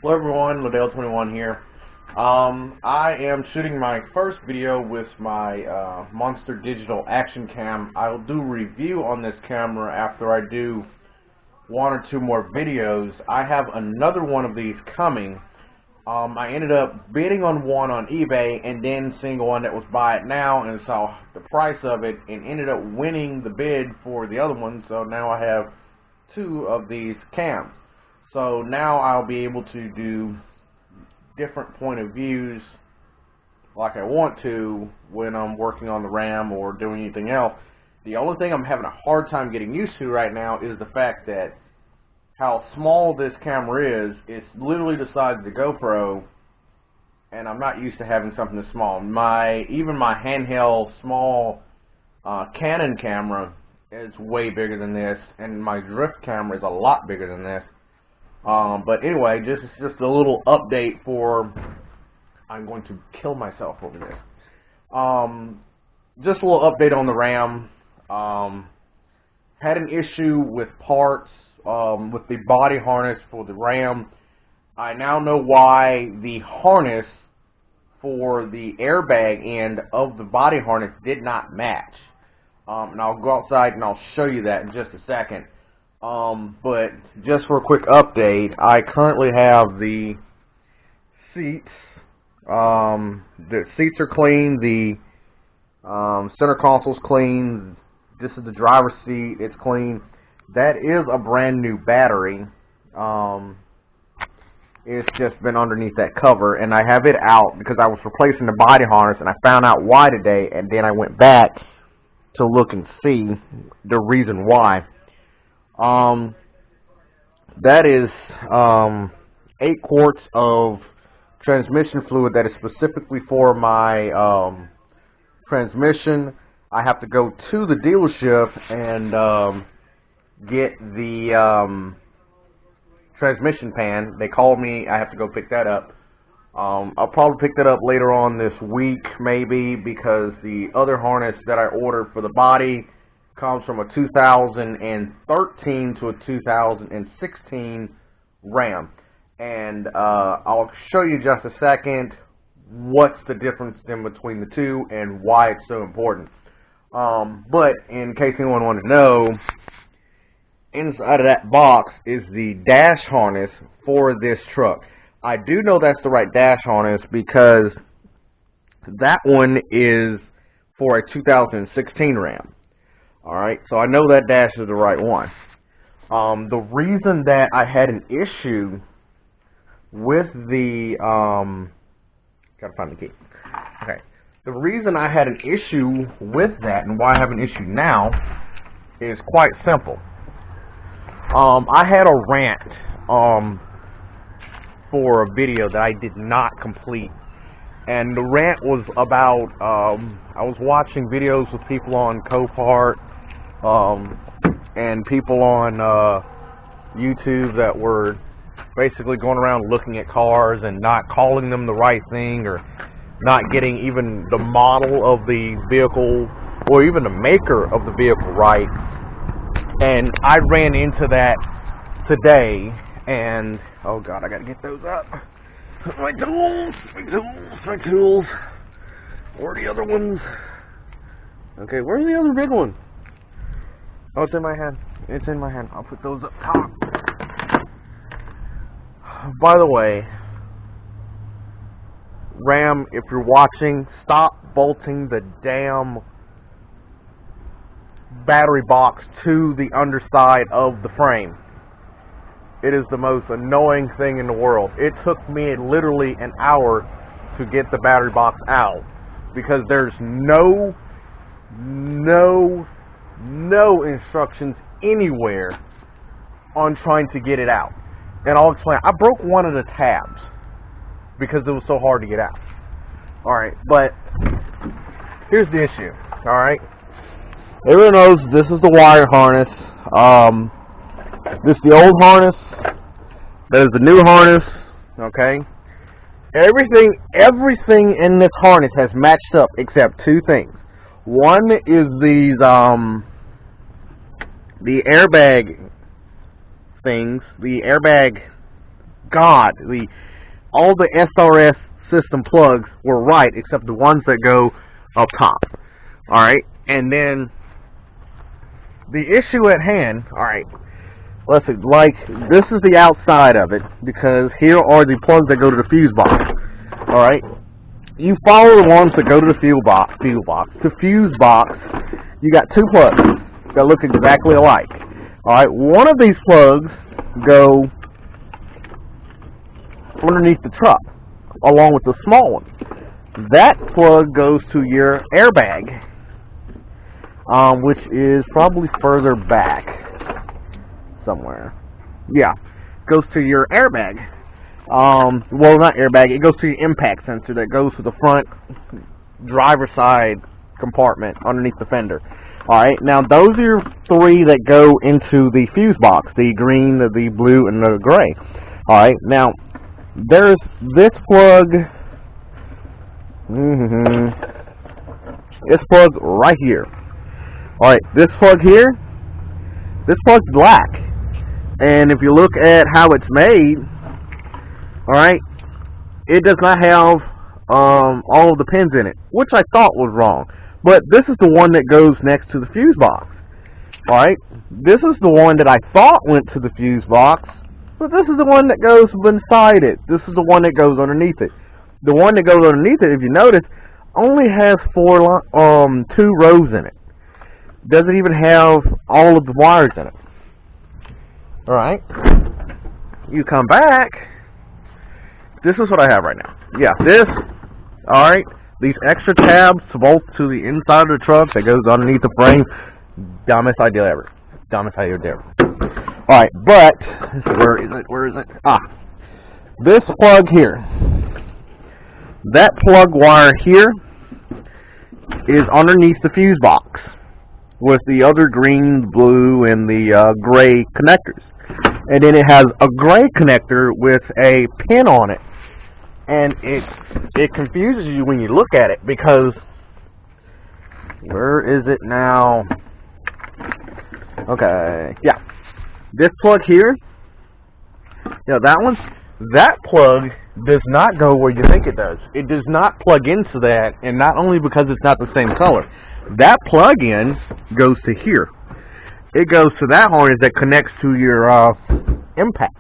Hello everyone, Liddell21 here. I am shooting my first video with my Monster Digital Action Cam. I'll do a review on this camera after I do one or two more videos. I have another one of these coming. I ended up bidding on one on eBay and then seeing one that was buy it now and saw the price of it and ended up winning the bid for the other one. So now I have two of these cams. So now I'll be able to do different point of views like I want to when I'm working on the RAM or doing anything else. The only thing I'm having a hard time getting used to right now is the fact that how small this camera is. It's literally the size of the GoPro, and I'm not used to having something this small. Even my handheld small Canon camera is way bigger than this, and my drift camera is a lot bigger than this. But anyway, it's just a little update for. I'm going to kill myself over this. Just a little update on the RAM. Had an issue with parts with the body harness for the RAM. I now know why the harness for the airbag end of the body harness did not match. And I'll go outside and I'll show you that in just a second. But just for a quick update, I currently have the seats. The seats are clean. The center console's clean. This is the driver's seat. It's clean. That is a brand new battery. It's just been underneath that cover, and I have it out because I was replacing the body harness, and I found out why today, and then I went back to look and see the reason why. That is 8 quarts of transmission fluid that is specifically for my transmission. I have to go to the dealership and get the transmission pan. They called me. I have to go pick that up. I'll probably pick that up later on this week, maybe, because the other harness that I ordered for the body comes from a 2013 to a 2016 RAM, and I'll show you just a second what's the difference in between the two and why it's so important. But in case anyone wanted to know, inside of that box is the dash harness for this truck. I do know that's the right dash harness because that one is for a 2016 RAM. Alright, so I know that dash is the right one. The reason that I had an issue with the, gotta find the key. Okay, the reason I had an issue with that and why I have an issue now is quite simple. I had a rant, for a video that I did not complete. And the rant was about, I was watching videos with people on Copart, and people on YouTube that were basically going around looking at cars and not calling them the right thing, or not getting even the model of the vehicle or even the maker of the vehicle right. And I ran into that today, and oh god, I gotta get those up. My tools. Where are the other ones? Okay, where's the other big one? Oh, it's in my hand. It's in my hand. I'll put those up top. By the way, RAM, if you're watching, stop bolting the damn battery box to the underside of the frame. It is the most annoying thing in the world. It took me literally an hour to get the battery box out because there's no instructions anywhere on trying to get it out. And I'll explain. I broke one of the tabs because it was so hard to get out. Alright, but here's the issue. Alright, everyone knows this is the wire harness. This is the old harness. That is the new harness. Okay, everything in this harness has matched up except two things. One is these the airbag things, the airbag God, all the SRS system plugs were right except the ones that go up top. Alright, and then the issue at hand, alright, let's see, like, this is the outside of it, because here are the plugs that go to the fuse box. Alright, you follow the ones that go to the fuse box. The fuse box, you got two plugs that look exactly alike. Alright, one of these plugs go underneath the truck, along with the small one. That plug goes to your airbag, which is probably further back somewhere. Yeah, goes to your airbag. Well, not airbag, it goes to your impact sensor that goes to the front driver's side compartment underneath the fender. Alright, now those are your three that go into the fuse box, the green, the blue, and the gray. Alright, now there's this plug, this plug right here. Alright, this plug here, this plug's black. And if you look at how it's made, alright, it does not have all of the pins in it, which I thought was wrong. But this is the one that goes next to the fuse box. Alright, this is the one that I thought went to the fuse box, but this is the one that goes beside it. This is the one that goes underneath it. The one that goes underneath it, if you notice, only has two rows in it. Doesn't even have all of the wires in it. Alright, you come back, this is what I have right now. Yeah, this, alright, these extra tabs to bolt to the inside of the truck that goes underneath the frame. Dumbest idea ever. Dumbest idea ever. Alright, but, where is it? This plug here, that plug wire here is underneath the fuse box with the other green, blue, and the gray connectors. And then it has a gray connector with a pin on it. And it confuses you when you look at it, because where is it now? Okay, yeah. This plug here, yeah, that plug does not go where you think it does. It does not plug into that, and not only because it's not the same color. That plug-in goes to here. It goes to that harness that connects to your impact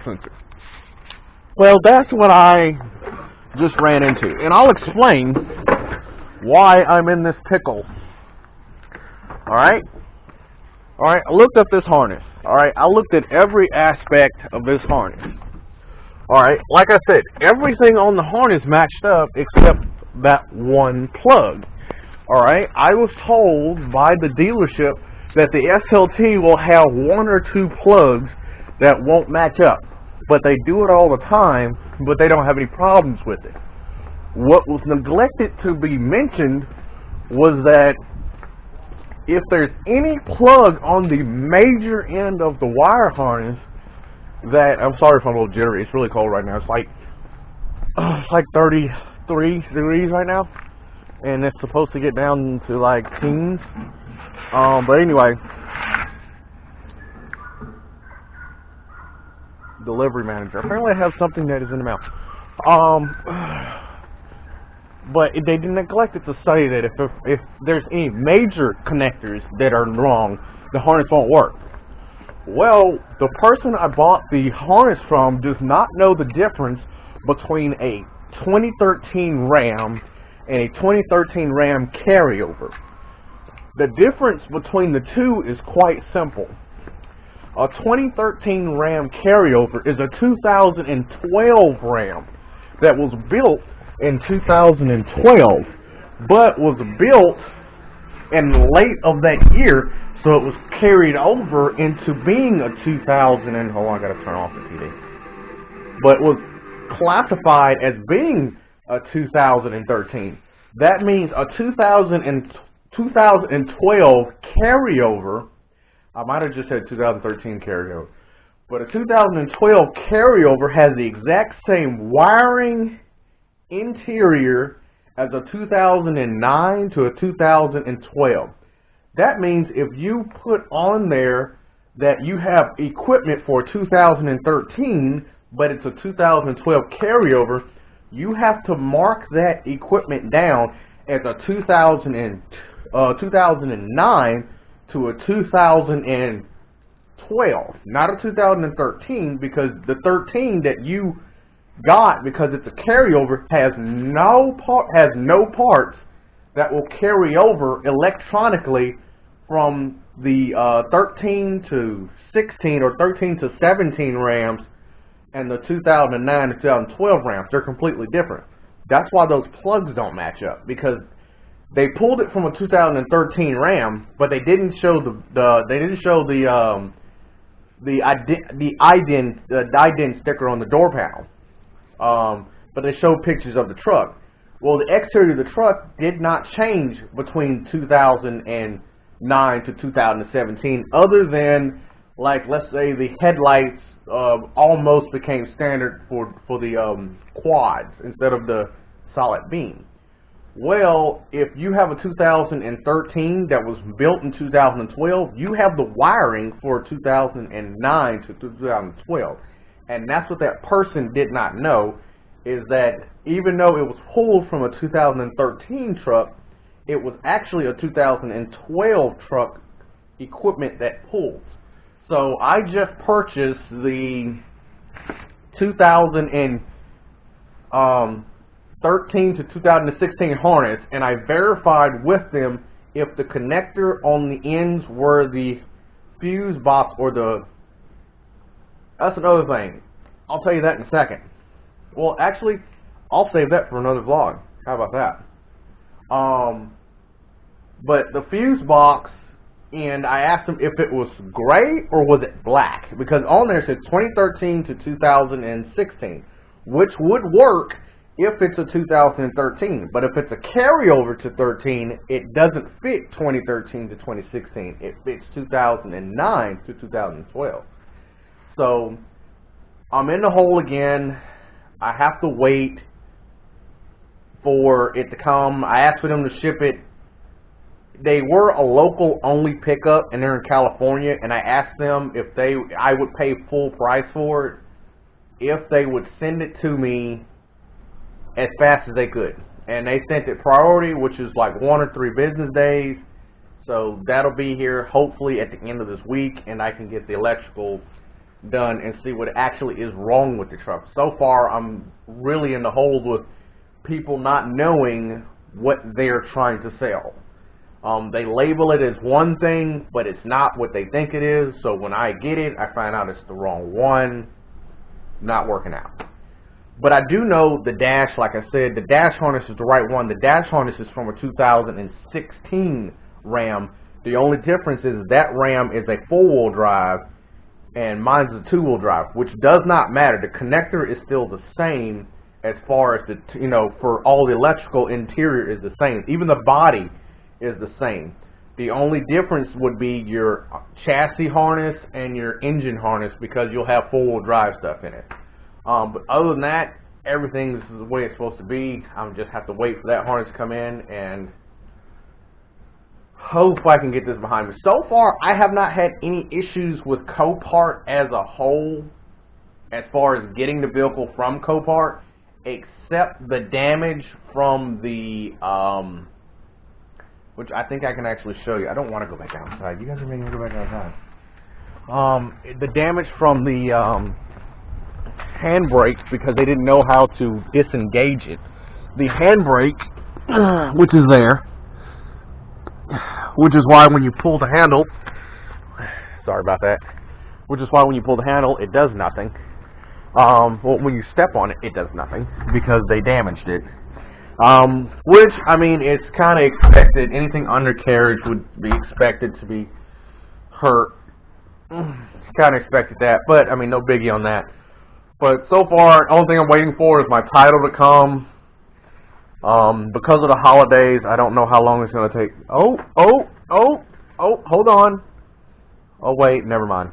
sensor. Well, that's what I just ran into, and I'll explain why I'm in this pickle. Alright? Alright, I looked up this harness. Alright, I looked at every aspect of this harness. Alright, like I said, everything on the harness matched up except that one plug. Alright, I was told by the dealership that the SLT will have one or two plugs that won't match up. But they do it all the time, but they don't have any problems with it. What was neglected to be mentioned was that if there's any plug on the major end of the wire harness that, I'm sorry if I'm a little jittery, it's really cold right now, it's like 33 degrees right now, and it's supposed to get down to like teens, but anyway, delivery manager, apparently I have something that is in the mouth, but they neglected to say that if there's any major connectors that are wrong, the harness won't work. Well, the person I bought the harness from does not know the difference between a 2013 Ram and a 2013 Ram carryover. The difference between the two is quite simple. A 2013 Ram carryover is a 2012 Ram that was built in 2012, but was built in late of that year, so it was carried over into being a 2000 and, hold on, I gotta turn off the TV, but was classified as being a 2013. That means a 2012 carryover, I might have just said 2013 carryover, but a 2012 carryover has the exact same wiring interior as a 2009 to a 2012. That means if you put on there that you have equipment for 2013, but it's a 2012 carryover, you have to mark that equipment down as a 2009 to a 2012, not a 2013, because the 13 that you got, because it's a carryover, has no parts that will carry over electronically from the 13 to 16 or 13 to 17 RAMs and the 2009 to 2012 RAMs. They're completely different. That's why those plugs don't match up, because they pulled it from a 2013 RAM, but they didn't show the ident sticker on the door panel. But they showed pictures of the truck. Well, the exterior of the truck did not change between 2009 to 2017, other than, like, let's say the headlights almost became standard for the quads instead of the solid beam. Well, if you have a 2013 that was built in 2012, you have the wiring for 2009 to 2012. And that's what that person did not know, is that even though it was pulled from a 2013 truck, it was actually a 2012 truck equipment that pulls. So I just purchased the 2013 to 2016 harness, and I verified with them if the connector on the ends were the fuse box or the... That's another thing. I'll tell you that in a second. Well, actually, I'll save that for another vlog. How about that? But the fuse box, and I asked them if it was gray or was it black, because on there it said 2013 to 2016, which would work if it's a 2013. But if it's a carryover to 13, it doesn't fit 2013 to 2016. It fits 2009 to 2012. So I'm in the hole again. I have to wait for it to come. I asked for them to ship it. They were a local only pickup, and they're in California, and I asked them if I would pay full price for it if they would send it to me as fast as they could. And they sent it priority, which is like 1 or 3 business days. So that'll be here hopefully at the end of this week, and I can get the electrical done and see what actually is wrong with the truck. So far, I'm really in the hole with people not knowing what they're trying to sell. They label it as one thing, but it's not what they think it is. So when I get it, I find out it's the wrong one. Not working out. But I do know the dash, like I said, the dash harness is the right one. The dash harness is from a 2016 RAM. The only difference is that RAM is a 4-wheel drive, and mine's a 2-wheel drive, which does not matter. The connector is still the same as far as the, for all the electrical interior is the same. Even the body is the same. The only difference would be your chassis harness and your engine harness, because you'll have 4-wheel drive stuff in it. But other than that, everything is the way it's supposed to be. I just have to wait for that harness to come in and hope I can get this behind me. So far, I have not had any issues with Copart as a whole, as far as getting the vehicle from Copart, except the damage from the, which I think I can actually show you. I don't want to go back outside. You guys are making me go back outside. The damage from the handbrake, because they didn't know how to disengage it. The handbrake, which is there, which is why when you pull the handle, sorry about that, which is why when you pull the handle, it does nothing. Well, when you step on it, it does nothing, because they damaged it. Which, I mean, it's kind of expected. Anything undercarriage would be expected to be hurt. Kind of expected that, but, I mean, no biggie on that. But so far, the only thing I'm waiting for is my title to come. Because of the holidays, I don't know how long it's going to take. Oh, hold on. Oh, wait, never mind.